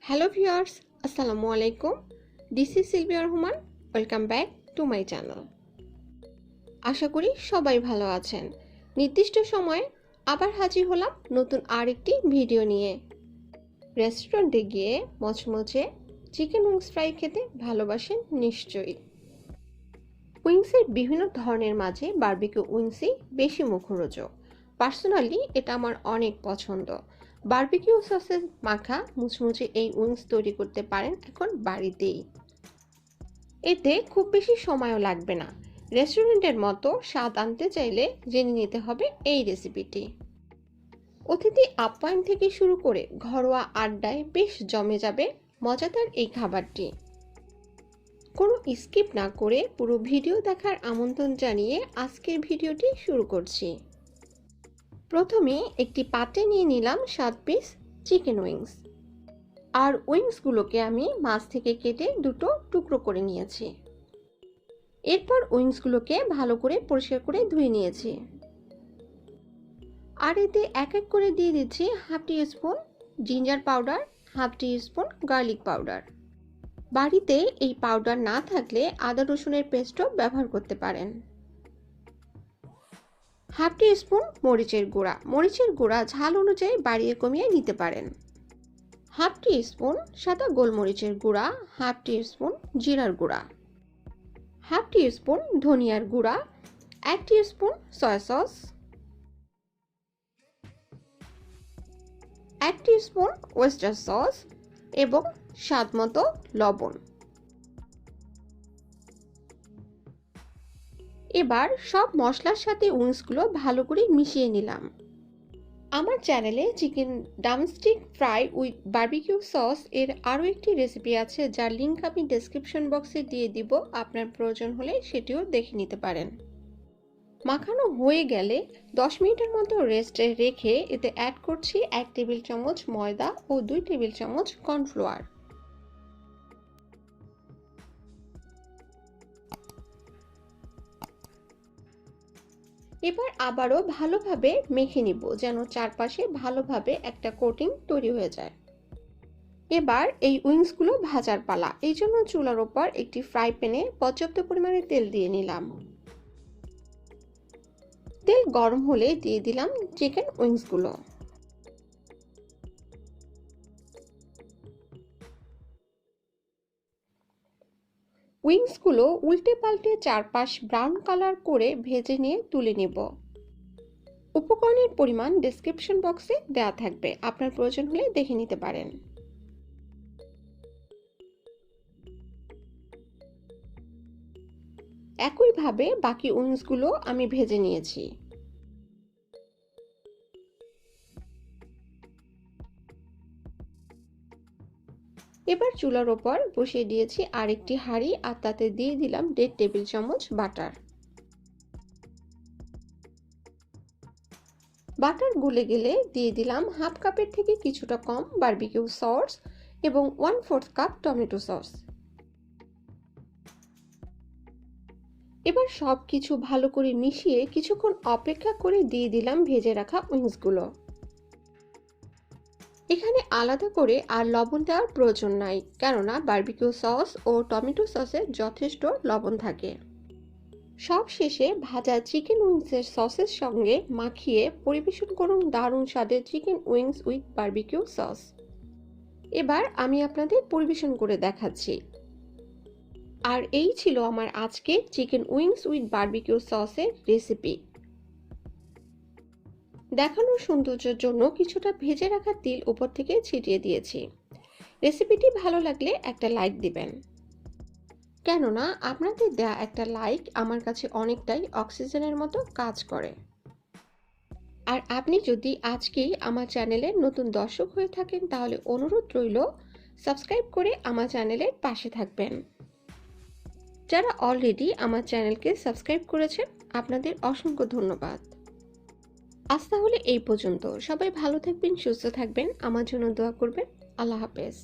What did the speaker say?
Hello viewers, Assalamu alaikum. This is Sylvia Rahman. Welcome back to my channel. আশা করি সবাই ভালো আছেন। নির্দিষ্ট সময়ে আবার হাজির হলাম নতুন আরেকটি ভিডিও নিয়ে। রেস্টুরেন্টে গিয়ে মচমচে চিকেন উইংস ফ্রাই খেতে ভালোবাসেন নিশ্চয়ই। উইংসের বিভিন্ন ধরনের মাঝে বারবিকিউ উইংসই বেশি মুখরোচক। পার্সোনালি এটা আমার অনেক পছন্দ। বারবিকিউ সসের মাখা মুচমুচে এই উইংস তৈরি করতে পারেন এখন বাড়িতেই। এতে খুব বেশি সময়ও লাগবে না। রেস্টুরেন্টের মতো স্বাদ আনতে চাইলে জেনে নিতে হবে এই রেসিপিটি। অতিথি আপ্যায়ন থেকে শুরু করে ঘরোয়া আড্ডায় বেশ জমে যাবে মজাদার এই খাবারটি। কোনো স্কিপ না করে পুরো ভিডিও দেখার আমন্ত্রণ জানিয়ে আজকের ভিডিওটি শুরু করছি। প্রথমে একটি পাত্রে নিয়ে নিলাম 7 পিস চিকেন উইংস, আর উইংসগুলোকে আমি মাছ থেকে কেটে দুটো টুকরো করে নিয়েছি। এরপর উইংসগুলোকে ভালো করে পরিষ্কার করে ধুয়ে নিয়েছি। আর এতে এক এক করে দিয়ে দিচ্ছি হাফ টি স্পুন জিঞ্জার পাউডার, হাফ টি স্পুন গার্লিক পাউডার। বাড়িতে এই পাউডার না থাকলে আদা রসুনের পেস্টও ব্যবহার করতে পারেন। হাফ টি স্পুন মরিচের গুঁড়া ঝাল অনুযায়ী বাড়িয়ে কমিয়ে নিতে পারেন। হাফ টি স্পুন সাদা গোলমরিচের গুঁড়া, হাফ টি স্পুন জিরার গুঁড়া, হাফ টি স্পুন ধনিয়ার গুঁড়া, 1 টি স্পুন সয়া সস, 1 টি স্পুন ওয়েস্টার সস এবং স্বাদ মতো লবণ। এবার সব মশলার সাথে উইংসগুলো ভালো করে মিশিয়ে নিলাম। আমার চ্যানেলে chicken drumstick fry with barbecue sauce এর আরও একটি রেসিপি আছে, যার লিঙ্ক আমি ডেসক্রিপশন বক্সে দিয়ে দিব। আপনার প্রয়োজন হলে সেটিও দেখে নিতে পারেন। মাখানো হয়ে গেলে 10 মিনিটের মতো রেস্টে রেখে এতে অ্যাড করছি 1 টেবিল চামচ ময়দা ও 2 টেবিল চামচ কর্নফ্লাওয়ার। এবার আবারও ভালোভাবে মেখে নিব, যেন চারপাশে ভালোভাবে একটা কোটিং তৈরি হয়ে যায়। এবার এই উইংসগুলো ভাজার পালা। এই জন্য চুলার ওপর একটি ফ্রাই প্যানে পর্যাপ্ত পরিমাণে তেল দিয়ে নিলাম। তেল গরম হলে দিয়ে দিলাম চিকেন উইংসগুলো। উইংসগুলো উল্টে পাল্টে চারপাশ ব্রাউন কালার করে ভেজে নিয়ে তুলে নেব। উপকরণের পরিমাণ ডেসক্রিপশন বক্সে দেওয়া থাকবে, আপনার প্রয়োজন হলে দেখে নিতে পারেন। একইভাবে বাকি উইংসগুলো আমি ভেজে নিয়েছি। এবার চুলার ওপর বসিয়ে দিয়েছি আরেকটি হাঁড়ি, আর তাতে দিয়ে দিলাম 1.5 টেবিল চামচ বাটার। বাটার গলে গেলে দিয়ে দিলাম হাফ কাপের থেকে কিছুটা কম বারবিকিউ সস এবং 1/4 কাপ টমেটো সস। এবার সব কিছু ভালো করে মিশিয়ে কিছুক্ষণ অপেক্ষা করে দিয়ে দিলাম ভেজে রাখা উইংসগুলো। এখানে আলাদা করে আর লবণ দেওয়ার প্রয়োজন নাই, কেননা বারবিকিউ সস ও টমেটো সসে যথেষ্ট লবণ থাকে। সব শেষে ভাজা চিকেন উইংসের সসের সঙ্গে মাখিয়ে পরিবেশন করুন দারুণ স্বাদের chicken wings with barbecue sauce. এবার আমি আপনাদের পরিবেশন করে দেখাচ্ছি। আর এই ছিল আমার আজকের চিকেন উইংস উইথ বারবিকিউ সসের রেসিপি। দেখানোর সৌন্দর্যের জন্য কিছুটা ভেজে রাখা তিল উপর থেকে ছিটিয়ে দিয়েছি। রেসিপিটি ভালো লাগলে একটা লাইক দিবেন, কেননা আপনাদের দেয়া একটা লাইক আমার কাছে অনেকটাই অক্সিজেনের মতো কাজ করে। আর আপনি যদি আজকেই আমার চ্যানেলের নতুন দর্শক হয়ে থাকেন, তাহলে অনুরোধ রইল সাবস্ক্রাইব করে আমার চ্যানেলের পাশে থাকবেন। যারা অলরেডি আমার চ্যানেলকে সাবস্ক্রাইব করেছেন, আপনাদের অসংখ্য ধন্যবাদ। আজ তাহলে এই পর্যন্ত। সবাই ভালো থাকবেন, সুস্থ থাকবেন, আমার জন্য দোয়া করবেন। আল্লাহ হাফেজ।